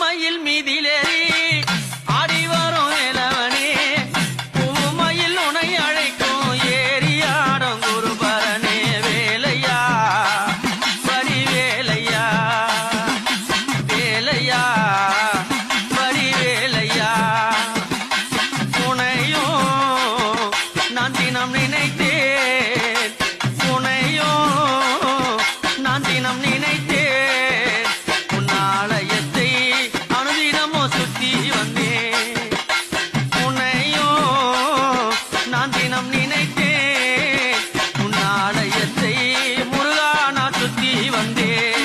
மயில் மீதிலேறி ஆடி வரும் இளவனே பூமயில் உனை அழைக்கும் ஏரியாடும் குருபரனே வேலையா வரி வேலையா வேலையா வரி வேலையா உனையும் நான் தினம் நினைத்தேன் உனையும் நான் தினம் நினைத்தேன் உன்னாலயத்தை அனுதினமோ சுத்தி வந்தேன் உன்னையும் நான் தினம் நினைத்தேன் உன்னாலயத்தை முருகா நான் சுத்தி வந்தேன்